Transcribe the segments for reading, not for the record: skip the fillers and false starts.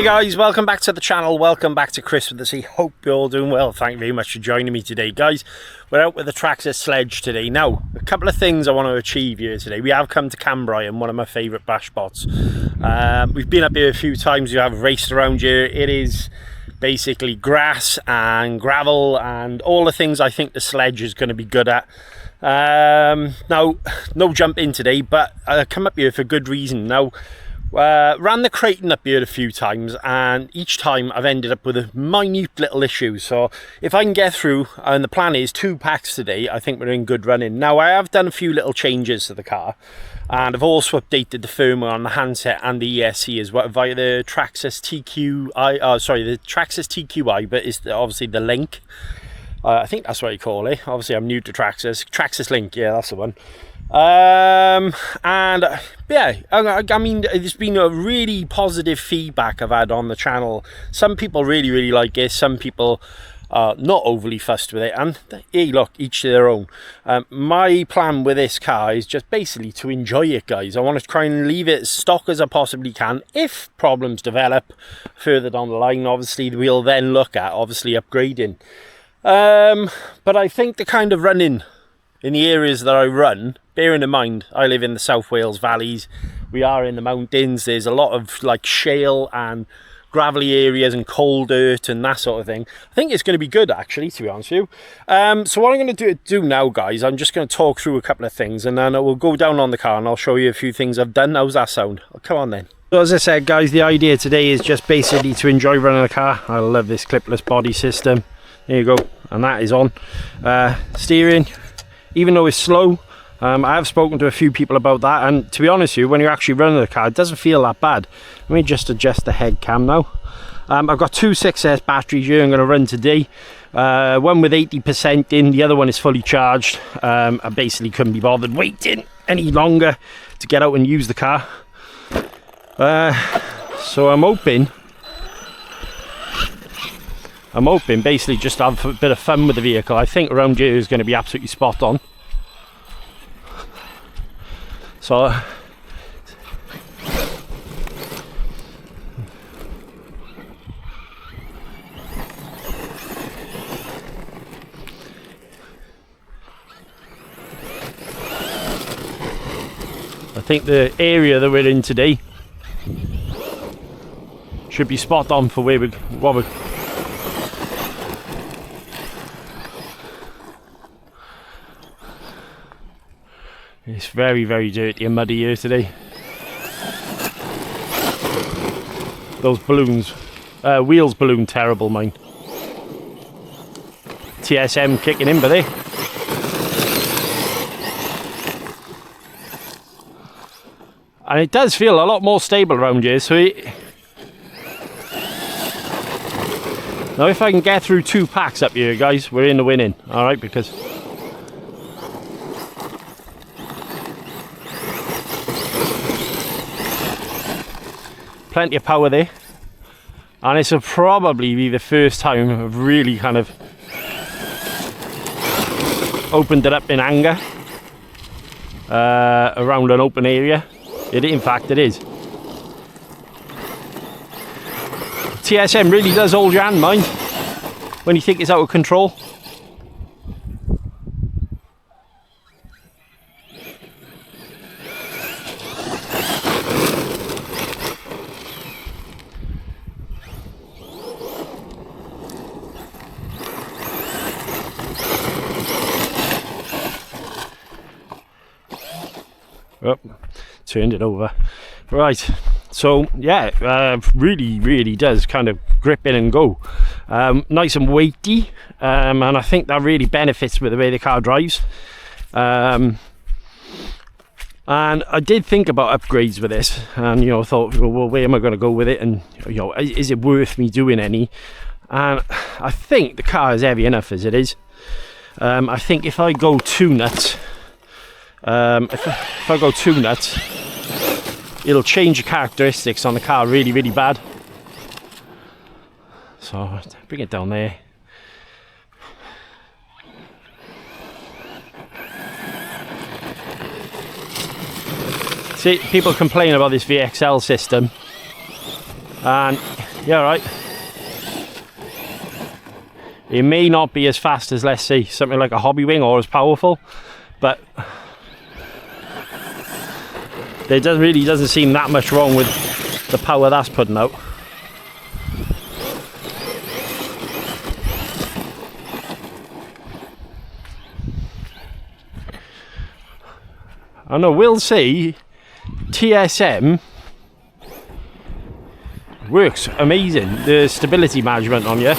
Hey guys, welcome back to the channel, welcome back to Chris with the C. Hope you're all doing well. Thank you very much for joining me today, guys. We're out with the Traxxas Sledge today. Now, a couple of things I want to achieve here today. We have come to Cambrian, one of my favourite bash spots. We've been up here a few times, we have raced around here. It is basically grass and gravel and all the things I think the sledge is going to be good at. Now, no jump in today, but I come up here for good reason. Now, ran the Creighton up here a few times, and each time I've ended up with a minute little issue. So if I can get through, and the plan is 2 packs today, I think we're in good running. Now, I have done a few little changes to the car, and I've also updated the firmware on the handset and the ESC as well via the Traxxas TQI. The Traxxas TQI, but it's obviously the Link. I think that's what you call it. Obviously, I'm new to Traxxas Link. Yeah, that's the one. And yeah, I mean, there's been a really positive feedback I've had on the channel. Some people really like it, some people are not overly fussed with it, and hey, look, each to their own. My plan with this car is just basically to enjoy it, guys. I want to try and leave it as stock as I possibly can. If problems develop further down the line, obviously we'll then look at upgrading. But I think the kind of running in the areas that I run, bearing in mind I live in the South Wales valleys, we are in the mountains, there's a lot of like shale and gravelly areas and coal dirt and that sort of thing. I think it's going to be good, actually, to be honest with you. So what I'm going to do now, guys, I'm just going to talk through a couple of things, and then I will go down on the car and I'll show you a few things I've done. How's that sound? Oh, come on then. So as I said, guys, the idea today is just basically to enjoy running the car. I love this clipless body system. There you go, and that is on. Steering, even though it's slow, I have spoken to a few people about that, and to be honest with you, when you're actually running the car, it doesn't feel that bad. Let me just adjust the head cam now. I've got 2 6S batteries here I'm going to run today. One with 80% in, the other one is fully charged. I basically couldn't be bothered waiting any longer to get out and use the car. So I'm hoping basically just to have a bit of fun with the vehicle. I think around here is going to be absolutely spot on. So I think the area that we're in today should be spot on for where what we're. It's very dirty and muddy here today. Those balloons, wheels balloon terrible, mine. TSM kicking in, but they. And it does feel a lot more stable around here, so now if I can get through 2 packs up here, guys, we're in the winning, alright, because plenty of power there, and this will probably be the first time I've really kind of opened it up in anger around an open area. In fact it is. TSM really does hold your hand, mind, when you think it's out of control. Oh, turned it over. Right, so yeah, really does kind of grip in and go. Nice and weighty, and I think that really benefits with the way the car drives. And I did think about upgrades with this, and thought, well, where am I going to go with it, and is it worth me doing any? And I think the car is heavy enough as it is. I think if I go too nuts, if I go too nuts, it'll change the characteristics on the car really bad. So bring it down there. See, people complain about this VXL system, and Yeah, right. It may not be as fast as, let's say, something like a hobby wing, or as powerful, but there really doesn't seem that much wrong with the power that's putting out. I know, we'll see. TSM works amazing. The stability management on you.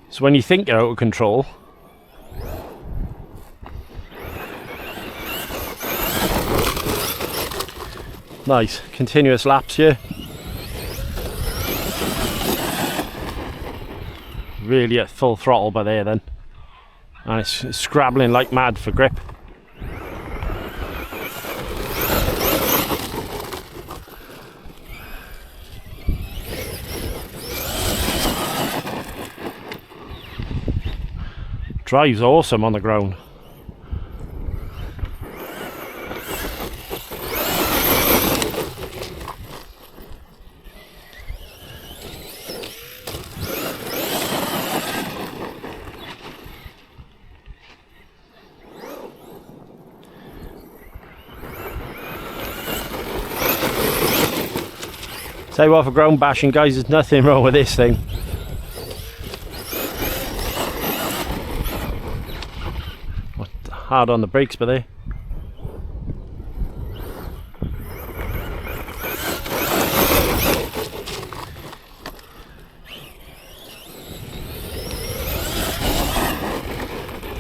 So when you think you're out of control, nice continuous laps here. Really at full throttle by there then, and it's scrabbling like mad for grip. Drives awesome on the ground. Tell you what, for ground bashing, guys, there's nothing wrong with this thing. Hard on the brakes, but they.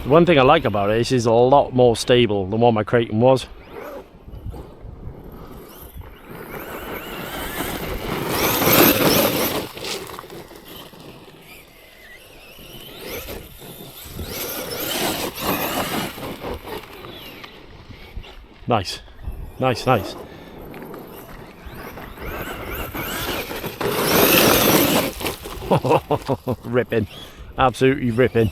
One thing I like about it is a lot more stable than what my Kraken was. Nice, nice, nice. Ripping, absolutely ripping.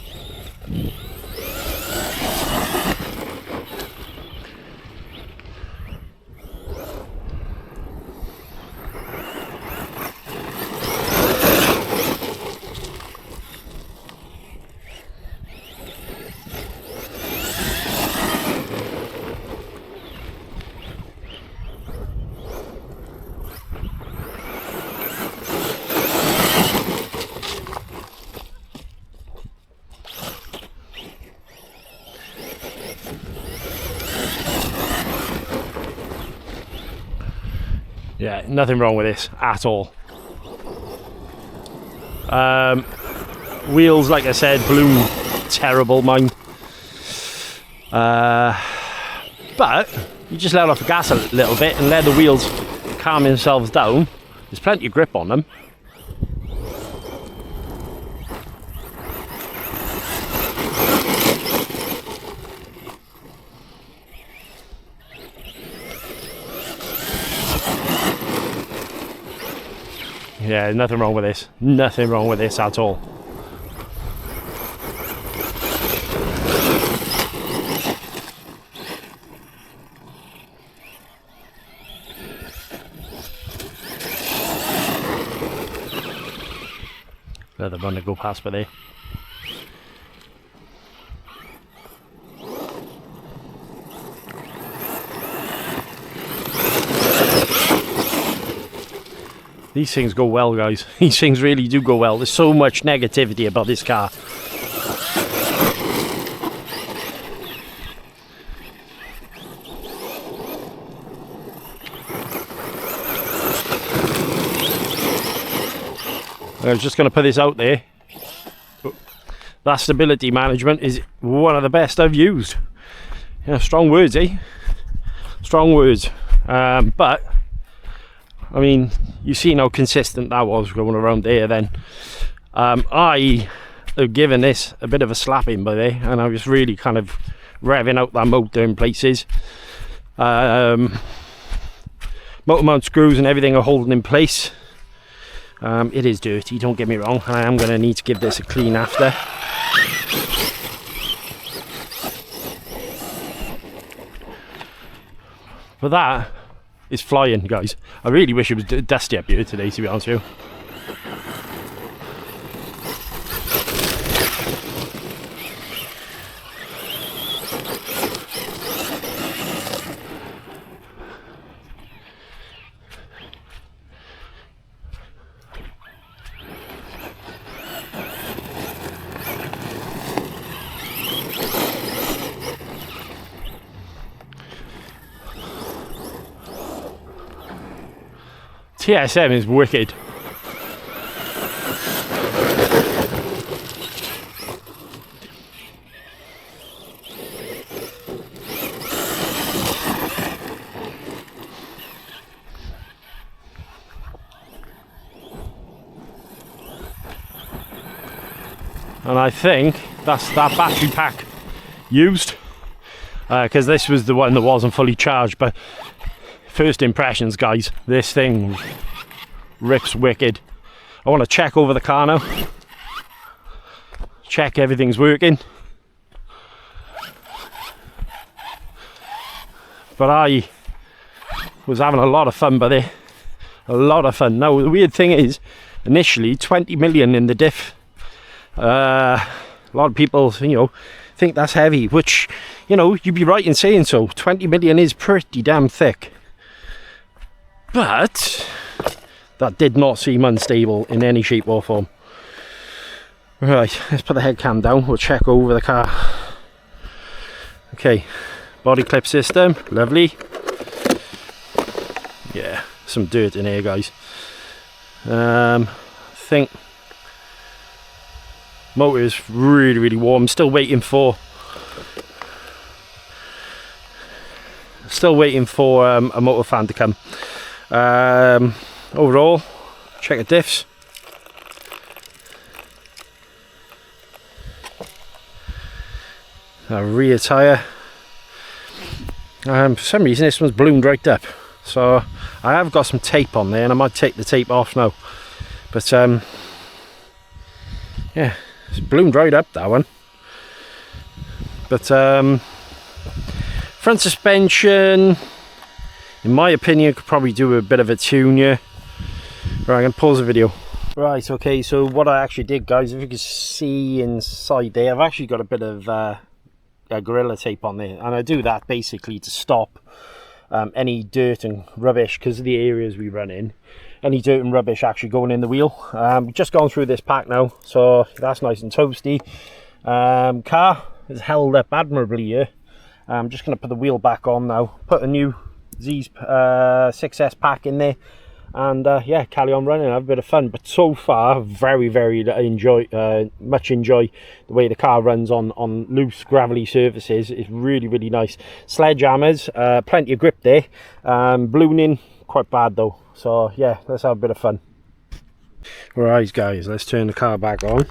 Yeah, nothing wrong with this at all. Wheels, like I said, blew terrible, mine. But you just let off the gas a little bit and let the wheels calm themselves down. There's plenty of grip on them. Yeah, nothing wrong with this. Nothing wrong with this at all. Let the runner go past by there. These things go well, guys. These things really do go well. There's so much negativity about this car. I was just going to put this out there. That stability management is one of the best I've used. Yeah, strong words, eh? Strong words. But I mean, you've seen how consistent that was going around there then. I have given this a bit of a slapping by there, and I was really kind of revving out that motor in places. Motor mount screws and everything are holding in place. It is dirty, don't get me wrong, and I am going to need to give this a clean after. But that is flying, guys. I really wish it was dusty up here today, to be honest with you. TSM is wicked. And I think that's that battery pack used, because this was the one that wasn't fully charged. But first impressions, guys, this thing rips wicked. I want to check over the car now, check everything's working. But I was having a lot of fun by there, a lot of fun. Now the weird thing is, initially 20 million in the diff. A lot of people, you know, think that's heavy, which, you know, you'd be right in saying so. 20 million is pretty damn thick. But that did not seem unstable in any shape or form. Right, let's put the head cam down. We'll check over the car. Okay, body clip system, lovely. Yeah, some dirt in here, guys. I think motor is really warm. I'm still waiting for a motor fan to come. Overall, check the diffs. A rear tyre. For some reason this one's ballooned right up, so I have got some tape on there, and I might take the tape off now. But yeah, it's ballooned right up, that one. But front suspension, in my opinion, could probably do a bit of a tune here. Right, I'm going to pause the video. Right, okay, so what I actually did, guys, if you can see inside there, I've actually got a bit of Gorilla tape on there, and I do that basically to stop any dirt and rubbish, because of the areas we run in, any dirt and rubbish actually going in the wheel. We've just gone through this pack now, so that's nice and toasty. Car is held up admirably here. I'm just going to put the wheel back on now, put a new Z's 6S pack in there, and yeah, carry on running, have a bit of fun. But so far, very much enjoy the way the car runs on loose gravelly surfaces. It's really nice. Sledgehammers, plenty of grip there. Ballooning quite bad though, so yeah, let's have a bit of fun. Right guys, let's turn the car back on.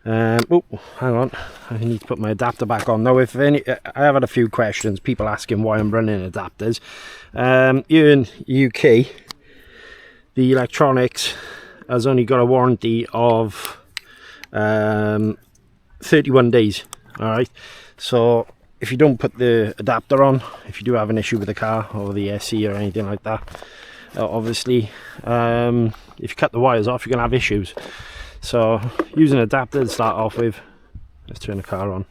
Oh, hang on, I need to put my adapter back on now. I have had a few questions, people asking why I'm running adapters. Here in UK, the electronics has only got a warranty of 31 days. All right, so if you don't put the adapter on, if you do have an issue with the car or the SC or anything like that, obviously if you cut the wires off, you're gonna have issues. So use an adapter to start off with. Let's turn the car on.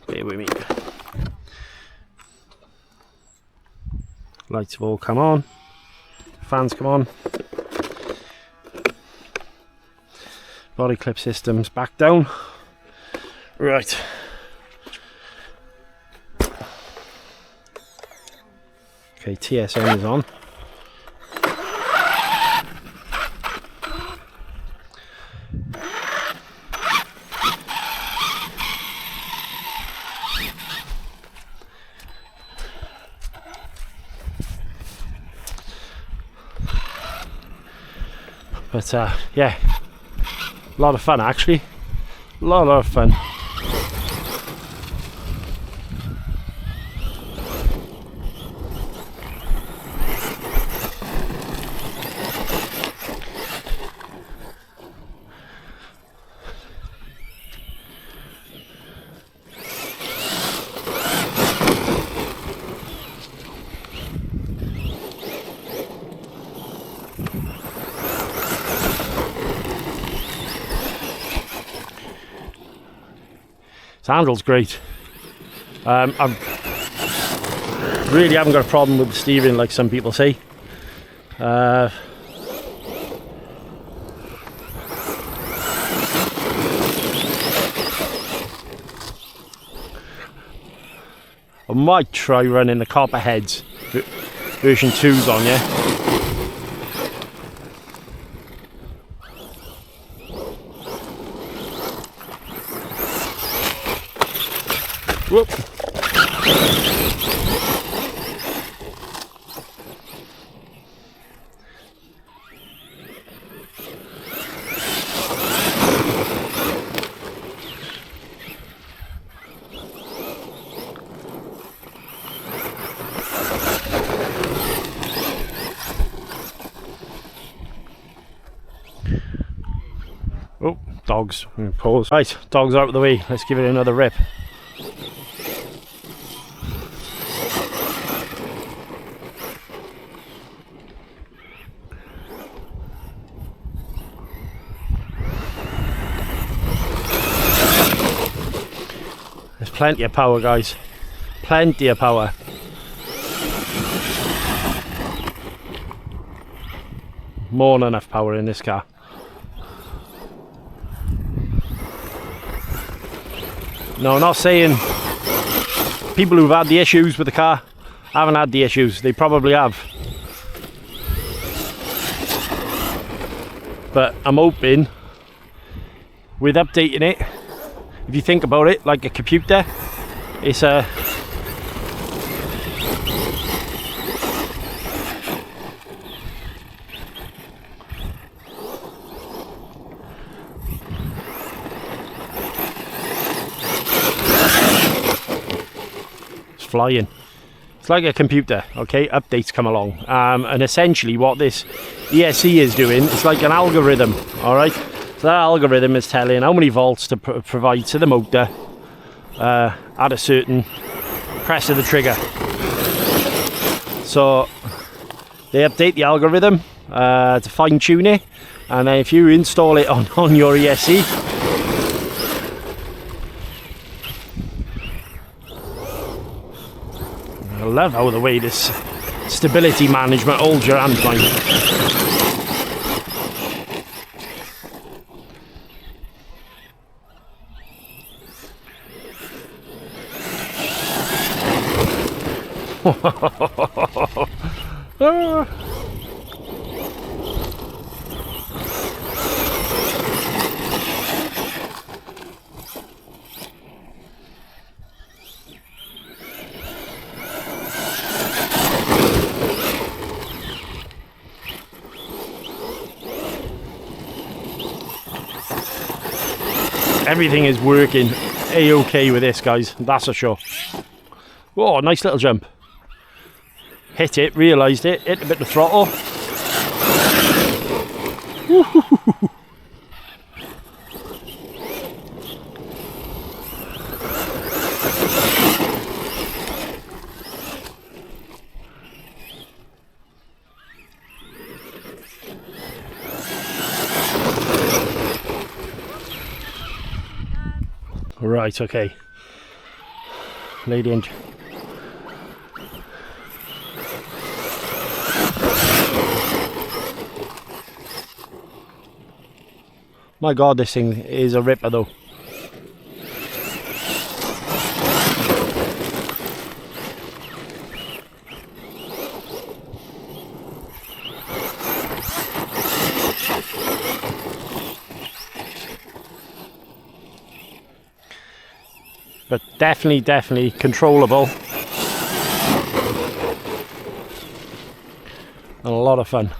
Bear with me. Lights have all come on. Fans come on. Body clip system's back down. Right. Okay, TSM is on. But yeah, a lot of fun actually, a lot of fun. handle's great. I really haven't got a problem with the steering like some people say. I might try running the Copperheads version 2s on, yeah. Whoop. Oh, dogs. Pause. Right, dogs out of the way. Let's give it another rip. There's plenty of power, guys. Plenty of power. More than enough power in this car. No, I'm not saying people who've had the issues with the car haven't had the issues. They probably have. But I'm hoping with updating it, if you think about it like a computer, it's a flying. It's like a computer, okay? Updates come along, and essentially what this ESC is doing, it's like an algorithm, all right? So that algorithm is telling how many volts to provide to the motor at a certain press of the trigger. So they update the algorithm to fine tune it, and then if you install it on your ESC, I love how the way this stability management holds your hand, mind. Everything is working a-okay with this, guys, that's for sure. Whoa, nice little jump. Hit it, realised it, hit a bit of throttle. Right, okay. Lady and my god, this thing is a ripper though. But definitely controllable. And a lot of fun.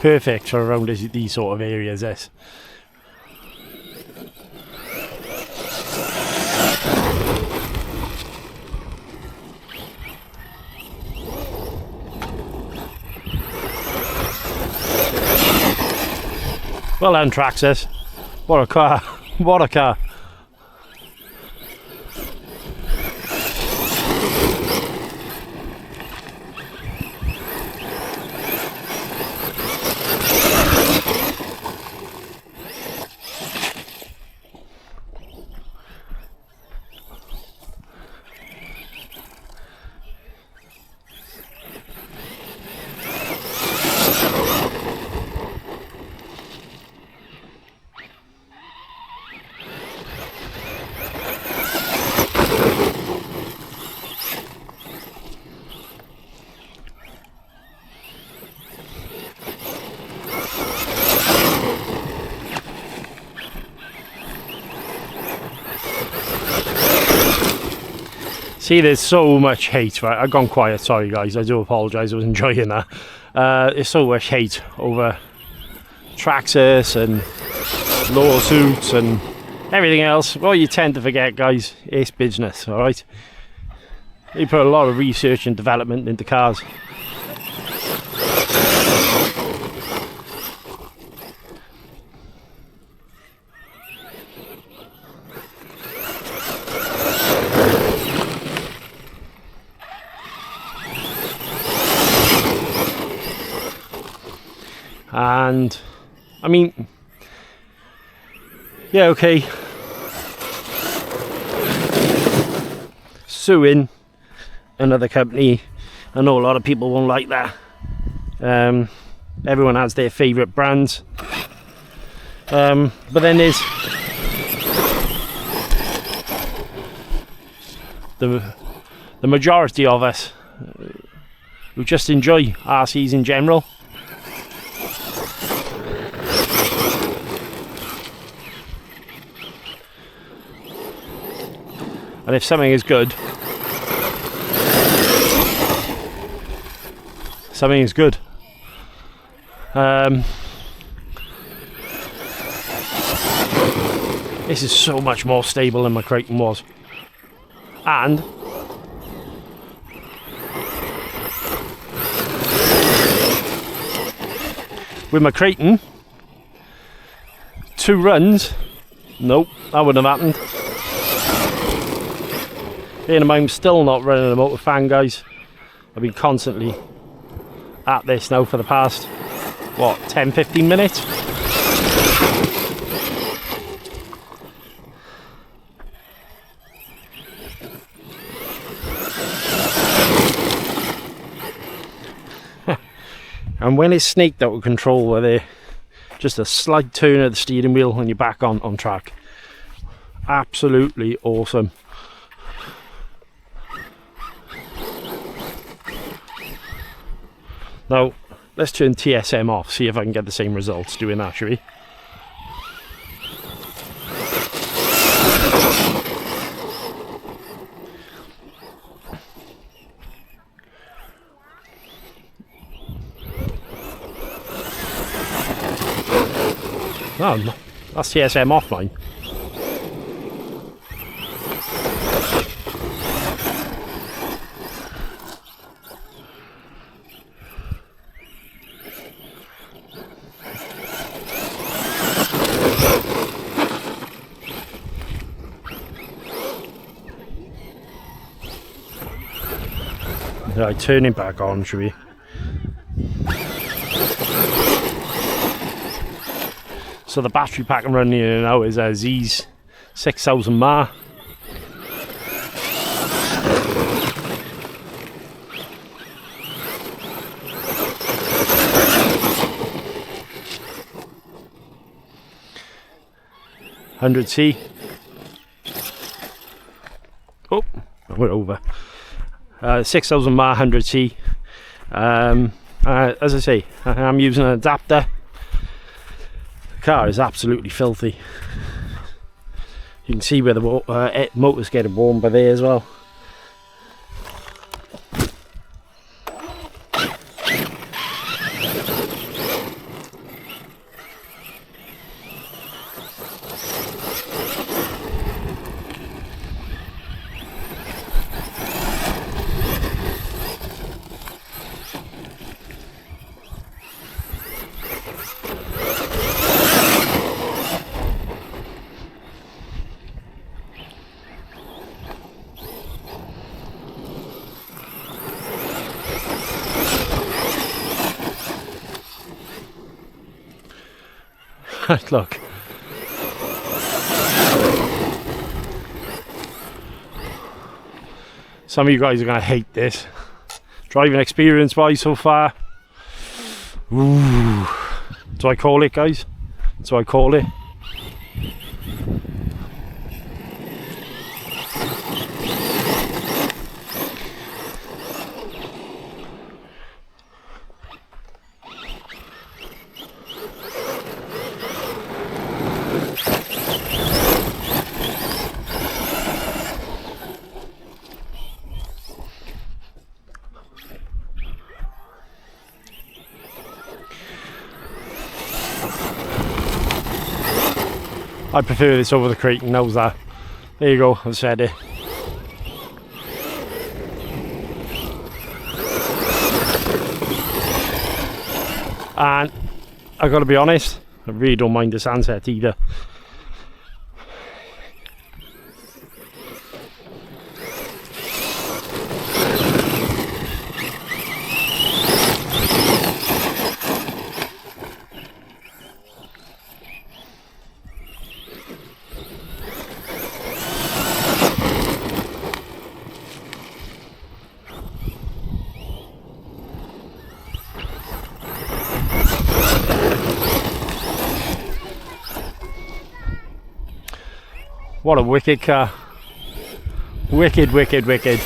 Perfect for around these sort of areas, this. Well done, Traxxas. What a car. What a car. See, there's so much hate, right? I've gone quiet, sorry guys, I do apologise, I was enjoying that. There's so much hate over Traxxas and lawsuits and everything else. Well, you tend to forget, guys, it's business, alright? You put a lot of research and development into cars. And I mean, yeah, okay, suing another company, I know a lot of people won't like that. Everyone has their favourite brands, but then there's the majority of us who just enjoy RCs in general. And if something is good, something is good. This is so much more stable than my Creighton was. And with my Creighton, 2 runs, nope, that wouldn't have happened. And I'm still not running a motor fan, guys. I've been constantly at this now for the past, what, 10-15 minutes? And when it's snaked out of control, where they're just a slight turn of the steering wheel and you're back on track. Absolutely awesome. Now, let's turn TSM off, see if I can get the same results doing that, shall we? Oh, no, that's TSM off mine. Right, turn it back on, shall we? So the battery pack I'm running in now is a Z's 6000 mAh. $100C. Oh, we're over. 6000 mAh 100C. As I say, I'm using an adapter. The car is absolutely filthy. You can see where the motor's getting warm by there as well. Look. Some of you guys are going to hate this. Driving experience wise so far. Ooh. That's what I call it, guys. That's what I call it. I prefer this over the Cretan, knows that. There you go, I've said it. And I've got to be honest, I really don't mind the sunset either. What a wicked car. Wicked, wicked, wicked.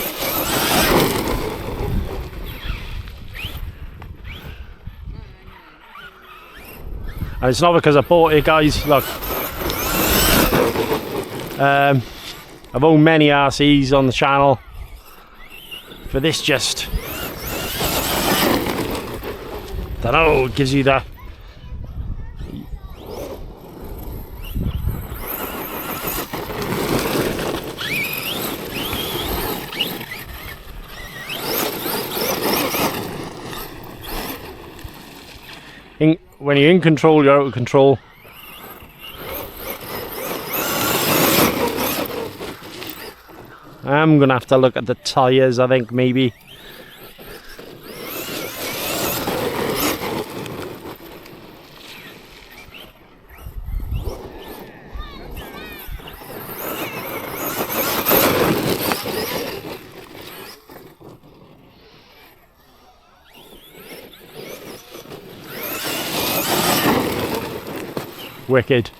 And it's not because I bought it, guys. Look. I've owned many RCs on the channel. For this just... I don't know, it gives you that... when you're in control, you're out of control. I'm gonna have to look at the tyres, I think, maybe. Wicked.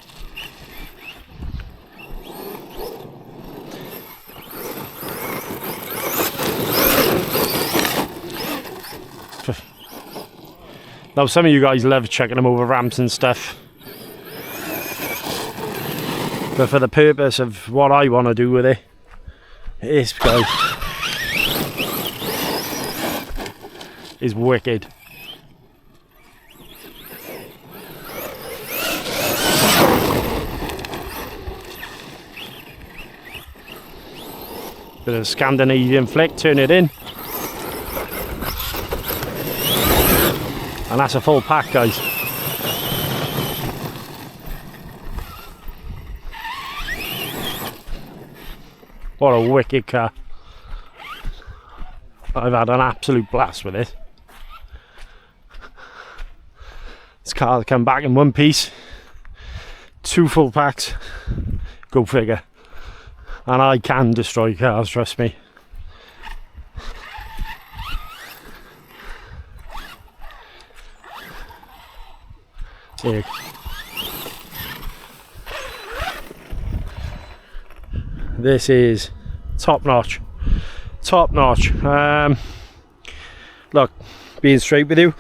Now some of you guys love checking them over ramps and stuff, but for the purpose of what I want to do with it, this guy is wicked. Bit of Scandinavian flick, turn it in. And that's a full pack, guys. What a wicked car. I've had an absolute blast with it. This car come back in one piece. 2 full packs. Go figure. And I can destroy cars, trust me. Here. This is top notch. Top notch. Look, being straight with you,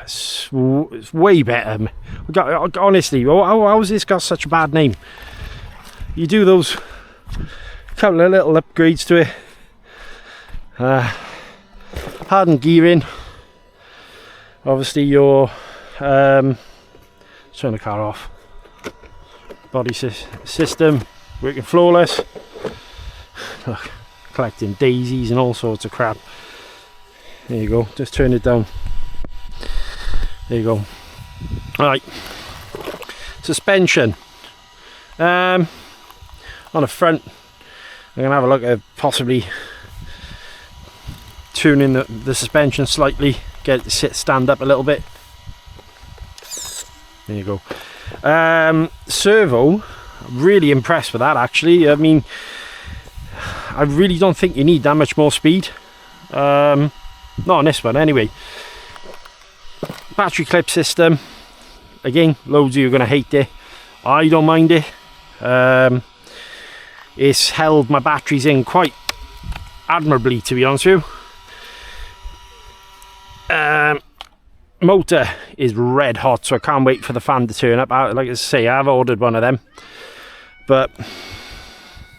it's way better. Honestly, how has this got such a bad name? You do those couple of little upgrades to it, hardened gearing, obviously your turn the car off, body system working flawless. Look, collecting daisies and all sorts of crap. There you go, just turn it down. There you go. Right, suspension. On the front, I'm going to have a look at possibly tuning the suspension slightly, get it to stand up a little bit. There you go. Servo, really impressed with that actually. I mean, I really don't think you need that much more speed. Not on this one anyway. Battery clip system, again, loads of you are going to hate it. I don't mind it. It's held my batteries in quite admirably, to be honest with you. Motor is red hot, so I can't wait for the fan to turn up. Like I say, I've ordered one of them, but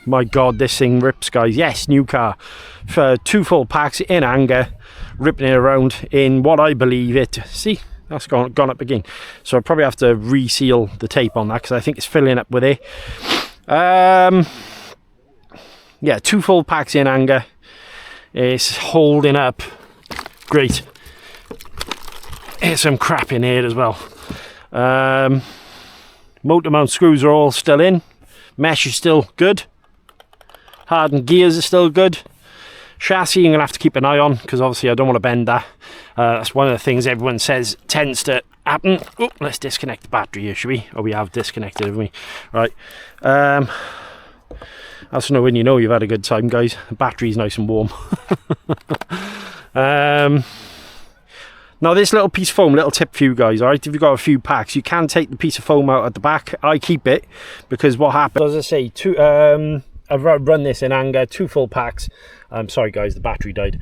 my god, this thing rips, guys. Yes, new car for 2 full packs in anger, ripping it around in what I believe it. See, that's gone up again, so I'll probably have to reseal the tape on that because I think it's filling up with it. Yeah, 2 full packs in anger. It's holding up great. There's some crap in here as well. Motor mount screws are all still in. Mesh is still good. Hardened gears are still good. Chassis I'm going to have to keep an eye on because obviously I don't want to bend that. That's one of the things everyone says tends to happen. Oh, let's disconnect the battery here, shall we? Oh, we have disconnected, haven't we? Right. That's when you know you've had a good time, guys. The battery's nice and warm. Now this little piece of foam, little tip for you guys, alright, if you've got a few packs, you can take the piece of foam out at the back. I keep it, because what happens, as I say, I've run this in anger, 2 full packs. Sorry guys, the battery died.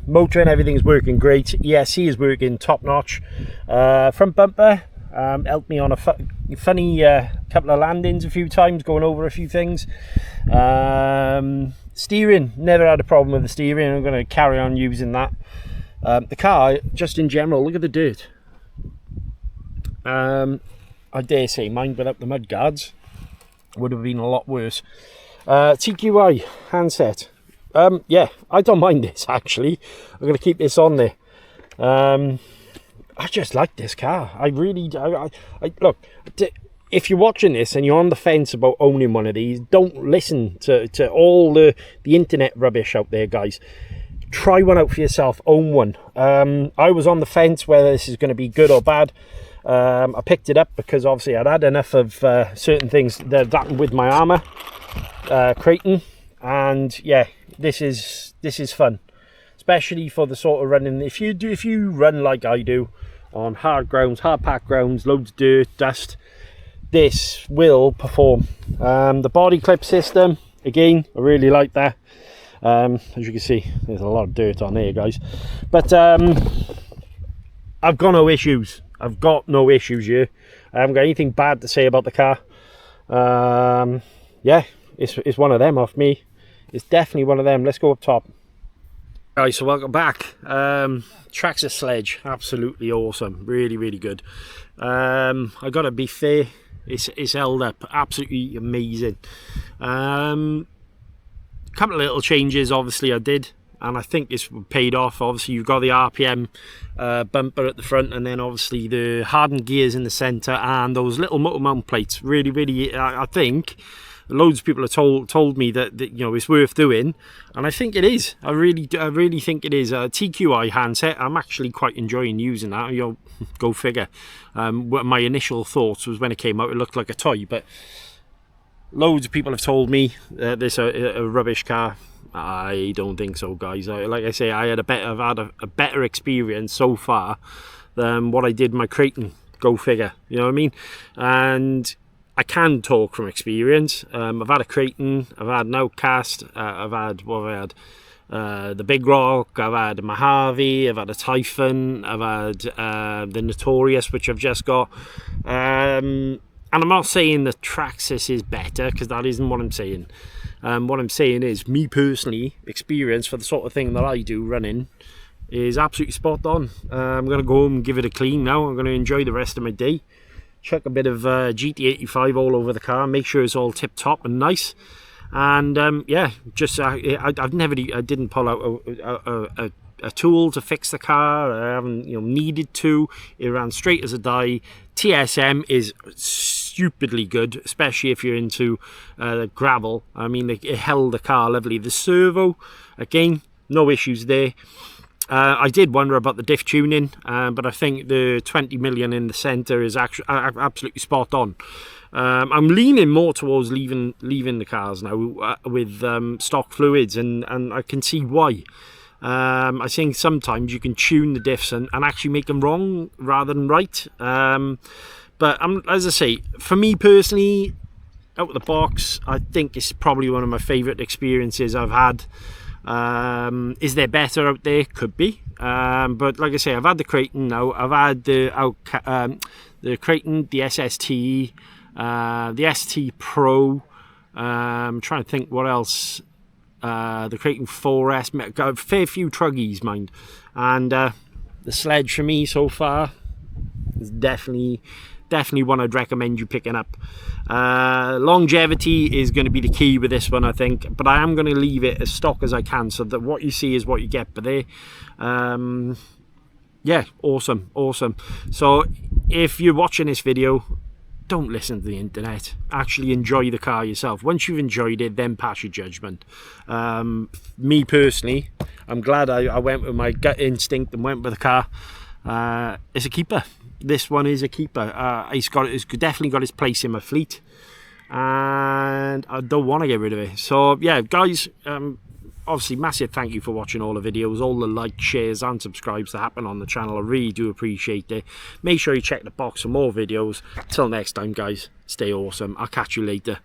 Motor and everything's working great. ESC is working top notch. Front bumper helped me on a funny couple of landings a few times, going over a few things. Steering, never had a problem with the steering. I'm going to carry on using that. The car, just in general, look at the dirt. I dare say mine without the mud guards would have been a lot worse. TQI handset. Yeah, I don't mind this actually. I'm going to keep this on there. I just like this car. I really, look, if you're watching this and you're on the fence about owning one of these, don't listen to all the internet rubbish out there, guys. Try one out for yourself, own one. I was on the fence whether this is going to be good or bad. I picked it up because obviously I'd had enough of certain things that happened with my Arrma Creighton, and yeah, this is fun, especially for the sort of running. If you run like I do on hard grounds, hard packed grounds, loads of dirt, dust, this will perform. The body clip system, again, I really like that. As you can see, there's a lot of dirt on here, guys, but I've got no issues. I've got no issues here. I haven't got anything bad to say about the car. Yeah, it's one of them off me. It's definitely one of them. Let's go up top. Guys, so welcome back. Traxxas Sledge, absolutely awesome, really good. I gotta be fair, it's held up absolutely amazing. Couple of little changes obviously I did, and I think it's paid off. Obviously you've got the RPM bumper at the front, and then obviously the hardened gears in the center, and those little motor mount plates. Really, I think loads of people have told me that you know, it's worth doing, and I think it is. I really think it is. A TQI handset, I'm actually quite enjoying using that. You know, go figure. What my initial thoughts was when it came out, it looked like a toy, but loads of people have told me this is a rubbish car. I don't think so, guys. Like I say, I've had a better experience so far than what I did my Creighton. Go figure. You know what I mean? And I can talk from experience. I've had a Creighton, I've had an Outcast, I've had the Big Rock, I've had a Mojave, I've had a Typhon, I've had the Notorious, which I've just got. And I'm not saying the Traxxas is better, because that isn't what I'm saying. What I'm saying is, me personally, experience for the sort of thing that I do running is absolutely spot on. I'm going to go home and give it a clean now. I'm going to enjoy the rest of my day. Chuck a bit of GT85 all over the car, make sure it's all tip top and nice. And yeah, just I didn't pull out a tool to fix the car. I haven't needed to. It ran straight as a die. TSM is stupidly good, especially if you're into gravel. I mean, it held the car lovely. The servo, again, no issues there. I did wonder about the diff tuning, but I think the 20 million in the centre is actually absolutely spot on. I'm leaning more towards leaving the cars now with stock fluids, and I can see why. I think sometimes you can tune the diffs and actually make them wrong rather than right. But as I say, for me personally, out of the box, I think it's probably one of my favourite experiences I've had. Is there better out there? Could be. But like I say, I've had the Creighton now. I've had the Creighton, the SST, the ST Pro. I'm trying to think what else. The Creighton 4S. Got a fair few truggies, mind. And the Sledge for me so far is definitely one I'd recommend you picking up. Longevity is going to be the key with this one, I think, but I am going to leave it as stock as I can, so that what you see is what you get. But there, yeah, awesome. So if you're watching this video, don't listen to the internet. Actually enjoy the car yourself. Once you've enjoyed it, then pass your judgment. Me personally, I'm glad I went with my gut instinct and went with the car. It's a keeper. This one is a keeper. It's definitely got its place in my fleet, and I don't want to get rid of it. So yeah, guys, obviously massive thank you for watching all the videos, all the likes, shares and subscribes that happen on the channel. I really do appreciate it. Make sure you check the box for more videos. Till next time, guys, stay awesome. I'll catch you later.